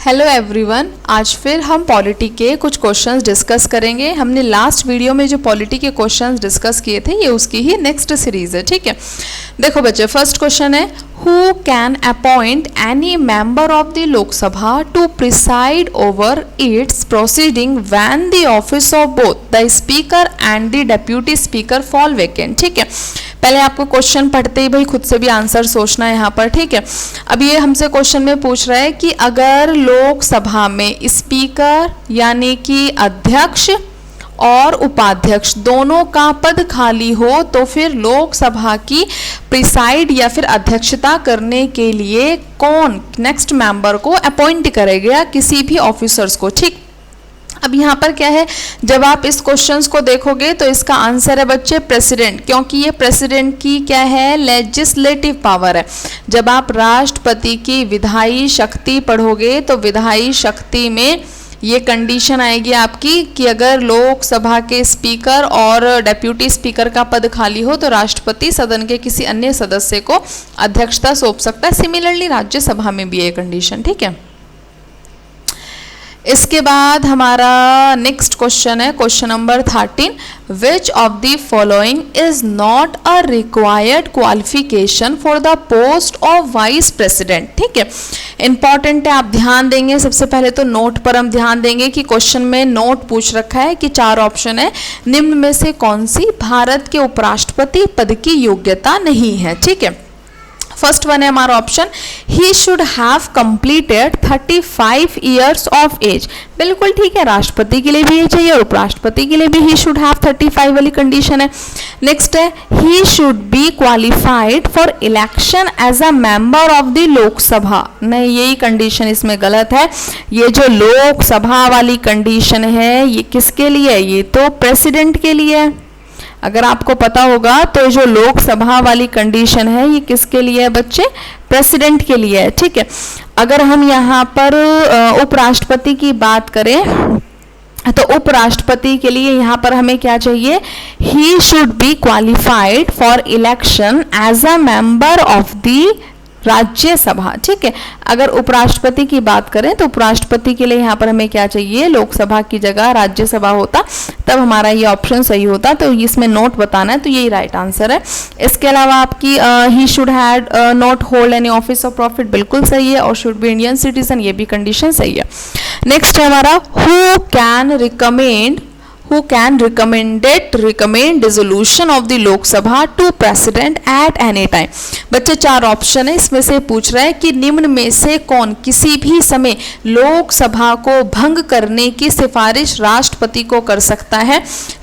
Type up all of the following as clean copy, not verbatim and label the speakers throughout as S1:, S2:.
S1: Hello everyone, आज फिर हम पॉलिटी के कुछ क्वेश्चंस डिस्कस करेंगे। हमने लास्ट वीडियो में जो पॉलिटी के क्वेश्चंस डिस्कस किए थे ये उसकी ही नेक्स्ट सीरीज है। ठीक है, देखो बच्चे, फर्स्ट क्वेश्चन है who can appoint any member of the Lok Sabha to preside over its proceeding when the office of both the speaker and the deputy speaker fall vacant. ठीक है, पहले आपको क्वेश्चन पढ़ते ही भाई खुद से भी आंसर सोचना है यहाँ पर। ठीक है, अब ये हमसे क्वेश्चन में पूछ रहा है कि अगर लोकसभा में स्पीकर यानी कि अध्यक्ष और उपाध्यक्ष दोनों का पद खाली हो तो फिर लोकसभा की प्रिसाइड या फिर अध्यक्षता करने के लिए कौन नेक्स्ट मेंबर को अपॉइंट करेगा, किसी भी ऑफिसर्स को। ठीक, अब यहाँ पर क्या है, जब आप इस क्वेश्चंस को देखोगे तो इसका आंसर है बच्चे प्रेसिडेंट, क्योंकि ये प्रेसिडेंट की क्या है, लेजिस्लेटिव पावर है। जब आप राष्ट्रपति की विधायी शक्ति पढ़ोगे तो विधायी शक्ति में ये कंडीशन आएगी आपकी कि अगर लोकसभा के स्पीकर और डेप्यूटी स्पीकर का पद खाली हो तो राष्ट्रपति सदन के किसी अन्य सदस्य को अध्यक्षता सौंप सकता है। सिमिलरली राज्यसभा में भी ये कंडीशन। ठीक है, इसके बाद हमारा नेक्स्ट क्वेश्चन है question number 13, which of the following is not a required qualification for the post of vice president. ठीक है, इंपॉर्टेंट है, आप ध्यान देंगे। सबसे पहले तो नोट पर हम ध्यान देंगे कि क्वेश्चन में नोट पूछ रखा है कि 4 ऑप्शन है, निम्न में से कौन सी भारत के उपराष्ट्रपति पद की योग्यता नहीं है। ठीक है, फर्स्ट वन है हमारा option, he should have completed 35 years of age. बिल्कुल ठीक है, राष्ट्रपति के लिए भी ये चाहिए और उपराष्ट्रपति के लिए भी ही शुड हैव 35 वाली कंडीशन है। नेक्स्ट है, he should be qualified for election as a member of the Lok Sabha. नहीं, यही कंडीशन इसमें गलत है। ये जो लोकसभा वाली कंडीशन है ये किसके लिए है, ये तो प्रेसिडेंट के लिए है। अगर आपको पता होगा तो जो लोकसभा वाली कंडीशन है ये किसके लिए है बच्चे, प्रेसिडेंट के लिए है। ठीक है, अगर हम यहाँ पर उपराष्ट्रपति की बात करें तो उपराष्ट्रपति के लिए यहाँ पर हमें क्या चाहिए, he should be qualified for election as a member of the Rajya Sabha. ठीक है, अगर उपराष्ट्रपति की बात करें तो उपराष्ट्रपति के लिए यहाँ पर हमें क्या चाहिए, लोकसभा की जगह राज्यसभा होता, तब हमारा ये ऑप्शन सही होता। तो इसमें नोट बताना है, तो यही राइट आंसर है। इसके अलावा आपकी he should had not hold any office of profit बिल्कुल सही है, और शुड बी इंडियन सिटीजन, ये भी कंडीशन सही है। नेक्स्ट है हमारा, who can recommend dissolution of the Lok Sabha to President at any time। बच्चे 4 ऑप्शन है, इसमें से पूछ रहा है कि निम्न में से कौन किसी भी समय लोकसभा को भंग करने की सिफारिश राष्ट्रपति को कर सकता है।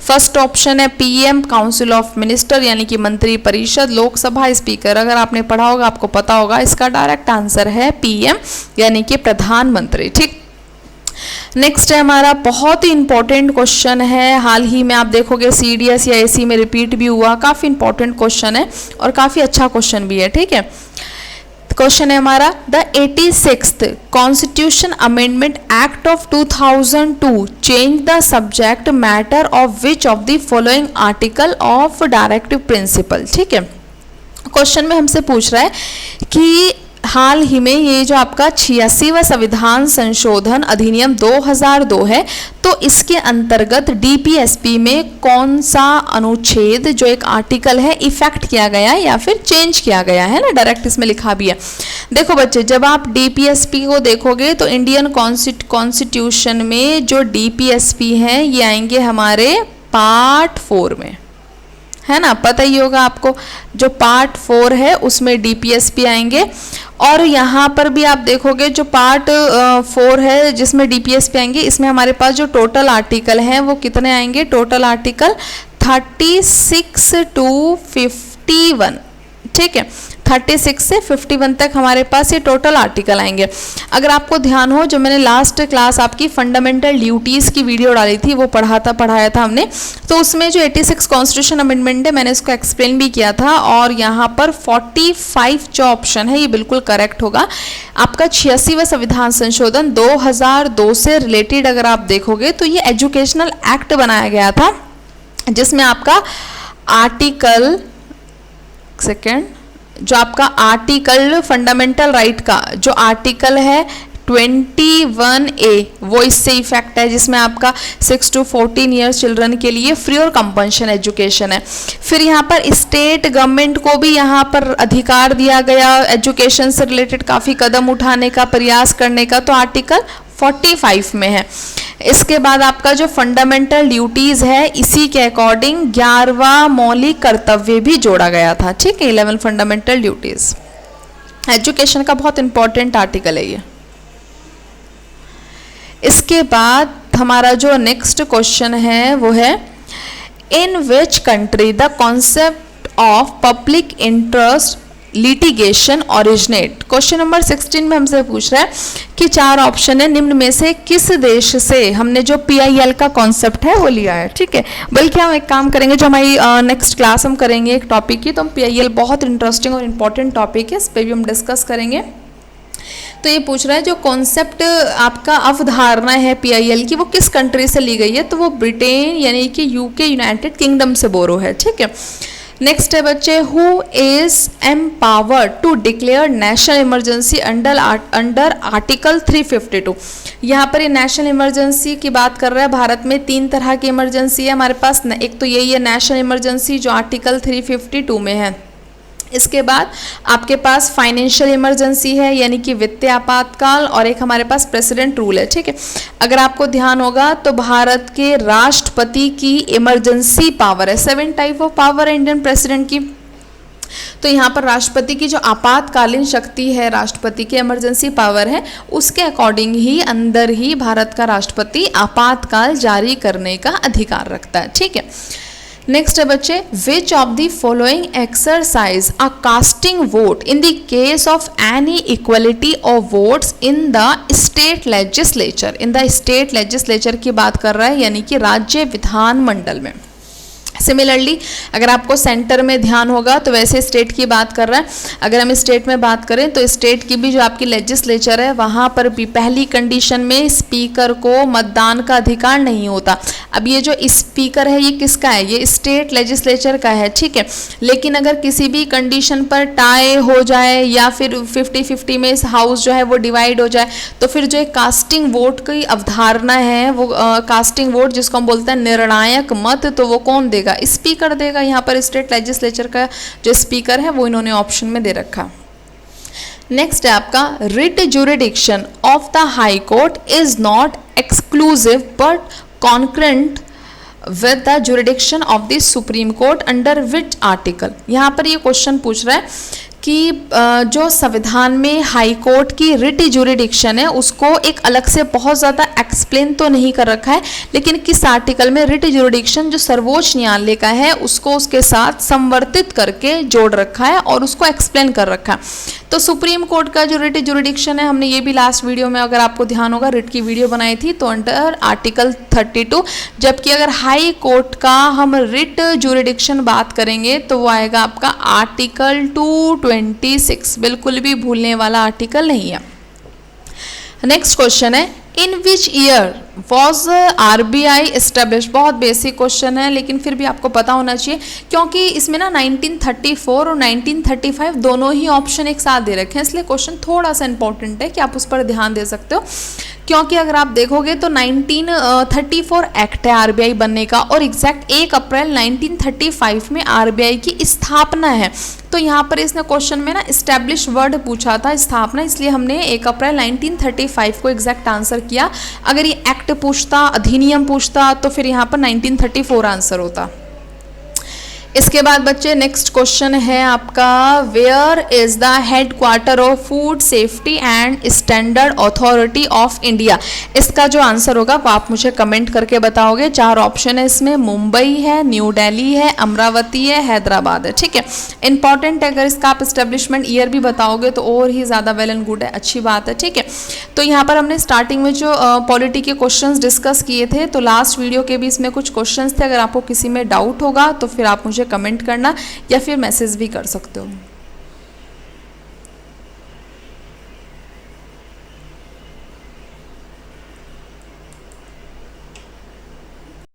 S1: फर्स्ट ऑप्शन है पीएम, काउंसिल ऑफ मिनिस्टर यानी कि मंत्री परिषद, लोकसभा स्पीकर। अगर आपने पढ़ा होगा आपको पता होगा, इसका डायरेक्ट आंसर है पीएम यानी कि प्रधानमंत्री। ठीक, नेक्स्ट है हमारा बहुत ही इंपॉर्टेंट क्वेश्चन है, हाल ही में आप देखोगे सीडीएस या एसी में रिपीट भी हुआ, काफी इंपॉर्टेंट क्वेश्चन है और काफी अच्छा क्वेश्चन भी है। ठीक है, क्वेश्चन है हमारा, the 86th constitution amendment act of 2002 change the subject matter of which of the following article of directive principle. ठीक है, क्वेश्चन में हमसे पूछ रहा है कि हाल ही में ये जो आपका 86वां संविधान संशोधन अधिनियम 2002 है, तो इसके अंतर्गत डीपीएसपी में कौन सा अनुच्छेद जो एक आर्टिकल है इफेक्ट किया गया या फिर चेंज किया गया है ना, डायरेक्ट इसमें लिखा भी है। देखो बच्चे, जब आप डीपीएसपी को देखोगे तो इंडियन कॉन्स्टिट्यूशन में जो डीपीएसपी है ये आएंगे हमारे पार्ट 4 में, है ना, पता ही होगा आपको। जो पार्ट 4 है उसमें डीपीएसपी आएंगे, और यहाँ पर भी आप देखोगे जो पार्ट 4 है जिसमें डीपीएसपी आएंगे, इसमें हमारे पास जो टोटल आर्टिकल हैं वो कितने आएंगे, टोटल आर्टिकल 36 to 51। ठीक है, 36 से 51 तक हमारे पास ये टोटल आर्टिकल आएंगे। अगर आपको ध्यान हो, जो मैंने लास्ट क्लास आपकी फंडामेंटल ड्यूटीज़ की वीडियो डाली थी वो पढ़ाया था हमने, तो उसमें जो 86 कॉन्स्टिट्यूशन अमेंडमेंट है मैंने इसको एक्सप्लेन भी किया था, और यहाँ पर 45 जो ऑप्शन है ये बिल्कुल करेक्ट होगा। आपका 86वां संविधान संशोधन 2002 से रिलेटेड अगर आप देखोगे तो ये एजुकेशनल एक्ट बनाया गया था, जिसमें आपका आर्टिकल जो आपका आर्टिकल फंडामेंटल राइट का जो आर्टिकल है 21A वो इससे इफेक्ट है, जिसमें आपका 6 to 14 ईयर्स चिल्ड्रन के लिए फ्री और कंपल्शन एजुकेशन है। फिर यहाँ पर स्टेट गवर्नमेंट को भी यहाँ पर अधिकार दिया गया एजुकेशन से रिलेटेड काफ़ी कदम उठाने का, प्रयास करने का, तो आर्टिकल 45 में है। इसके बाद आपका जो फंडामेंटल ड्यूटीज़ है, इसी के अकॉर्डिंग 11वां मौलिक कर्तव्य भी जोड़ा गया था, ठीक है, 11 फंडामेंटल ड्यूटीज़। एजुकेशन का बहुत इंपॉर्टेंट आर्टिकल है ये। इसके बाद हमारा जो नेक्स्ट क्वेश्चन है वो है, in which country the concept of public interest litigation originate. Question number 16 में हमसे पूछ रहा है कि 4 ऑप्शन है, निम्न में से किस देश से हमने जो PIL का कॉन्सेप्ट है वो लिया है, ठीक है। बल्कि हम एक काम करेंगे, जो हमारी नेक्स्ट क्लास हम करेंगे एक टॉपिक की, तो हम PIL बहुत इंटरेस्टिंग और इम्पॉर्टेंट टॉपिक है, इस पर भी हम डिस्कस करेंगे। तो ये पूछ रहा है जो कॉन्सेप्ट आपका अवधारणा है PIL की, वो किस कंट्री से ली गई है, तो वो ब्रिटेन यानी कि UK यूनाइटेड किंगडम से बोरो है, ठीक है। नेक्स्ट है बच्चे, who is empowered to declare national emergency under article 352। यहाँ पर ये नेशनल इमरजेंसी की बात कर रहा है। भारत में 3 तरह की इमरजेंसी है हमारे पास, एक तो यही है नेशनल इमरजेंसी जो आर्टिकल 352 में है। इसके बाद आपके पास फाइनेंशियल इमरजेंसी है यानी कि वित्तीय आपातकाल, और एक हमारे पास प्रेसिडेंट रूल है, ठीक है। अगर आपको ध्यान होगा तो भारत के राष्ट्रपति की इमरजेंसी पावर है, 7 टाइप ऑफ पावर है इंडियन प्रेसिडेंट की। तो यहाँ पर राष्ट्रपति की जो आपातकालीन शक्ति है, राष्ट्रपति की इमरजेंसी पावर है, उसके अकॉर्डिंग ही अंदर ही भारत का राष्ट्रपति आपातकाल जारी करने का अधिकार रखता है, ठीक है। नेक्स्ट है बच्चे, which of the following exercise a casting vote in the case of any equality of votes in the state legislature. In the state legislature की बात कर रहा है यानी कि राज्य विधानमंडल में। सिमिलरली अगर आपको सेंटर में ध्यान होगा तो वैसे स्टेट की बात कर रहा है। अगर हम स्टेट में बात करें तो स्टेट की भी जो आपकी लेजिस्लेचर है वहाँ पर भी पहली कंडीशन में स्पीकर को मतदान का अधिकार नहीं होता। अब ये जो स्पीकर है ये किसका है, ये स्टेट लेजिस्लेचर का है, ठीक है। लेकिन अगर किसी भी कंडीशन पर टाई हो जाए या फिर 50-50 में इस हाउस जो है वो डिवाइड हो जाए तो फिर जो एक कास्टिंग वोट की अवधारणा है वो कास्टिंग वोट जिसको हम बोलते हैं निर्णायक मत, तो वो कौन देगा, स्पीकर देगा। यहाँ पर स्टेट लेजिस्लेचर का जो स्पीकर है वो इन्होंने ऑप्शन में दे रखा। नेक्स्ट है आपका, writ jurisdiction of the high court is not exclusive but concurrent with the jurisdiction of the supreme court under which article. यहाँ पर ये क्वेश्चन पूछ रहा है कि जो संविधान में हाई कोर्ट की रिट जुरिडिक्शन है उसको एक अलग से बहुत ज़्यादा एक्सप्लेन तो नहीं कर रखा है, लेकिन किस आर्टिकल में रिट जुरिडिक्शन जो सर्वोच्च न्यायालय का है उसको उसके साथ संवर्तित करके जोड़ रखा है और उसको एक्सप्लेन कर रखा है। तो सुप्रीम कोर्ट का जो रिट जुरिडिक्शन है, हमने ये भी लास्ट वीडियो में अगर आपको ध्यान होगा रिट की वीडियो बनाई थी, तो अंडर आर्टिकल 32। जबकि अगर हाई कोर्ट का हम रिट जुरिडिक्शन बात करेंगे तो वो आएगा आपका आर्टिकल 226। बिल्कुल भी भूलने वाला आर्टिकल नहीं है। नेक्स्ट क्वेश्चन है, in which year was RBI establish. बहुत बेसिक क्वेश्चन है लेकिन फिर भी आपको पता होना चाहिए क्योंकि इसमें ना 1934 और 1935 दोनों ही ऑप्शन एक साथ दे रखे हैं, इसलिए क्वेश्चन थोड़ा सा इंपॉर्टेंट है कि आप उस पर ध्यान दे सकते हो। क्योंकि अगर आप देखोगे तो 1934 एक्ट है RBI बनने का और एग्जैक्ट 1 अप्रैल 1935 में RBI की स्थापना है। तो यहाँ पर इसने क्वेश्चन में ना इस्टेब्लिश वर्ड पूछा था, स्थापना, इसलिए हमने 1 अप्रैल 1935 को एग्जैक्ट आंसर किया। अगर ये एक्ट पूछता, अधिनियम पूछता तो फिर यहाँ पर 1934 आंसर होता। इसके बाद बच्चे नेक्स्ट क्वेश्चन है आपका, where is the headquarter of food safety and standard authority of India. इसका जो आंसर होगा वो आप मुझे कमेंट करके बताओगे। 4 ऑप्शन है इसमें, मुंबई है, न्यू दिल्ली है, अमरावती है, हैदराबाद है, ठीक है। इंपॉर्टेंट है, अगर इसका आप एस्टेब्लिशमेंट ईयर भी बताओगे तो और ही ज़्यादा वेल एंड गुड है, अच्छी बात है, ठीक है। तो यहाँ पर हमने स्टार्टिंग में जो पॉलिटी के क्वेश्चन डिस्कस किए थे तो लास्ट वीडियो के भी इसमें कुछ क्वेश्चन थे। अगर आपको किसी में डाउट होगा तो फिर आप मुझे कमेंट करना या फिर मैसेज भी कर सकते हो।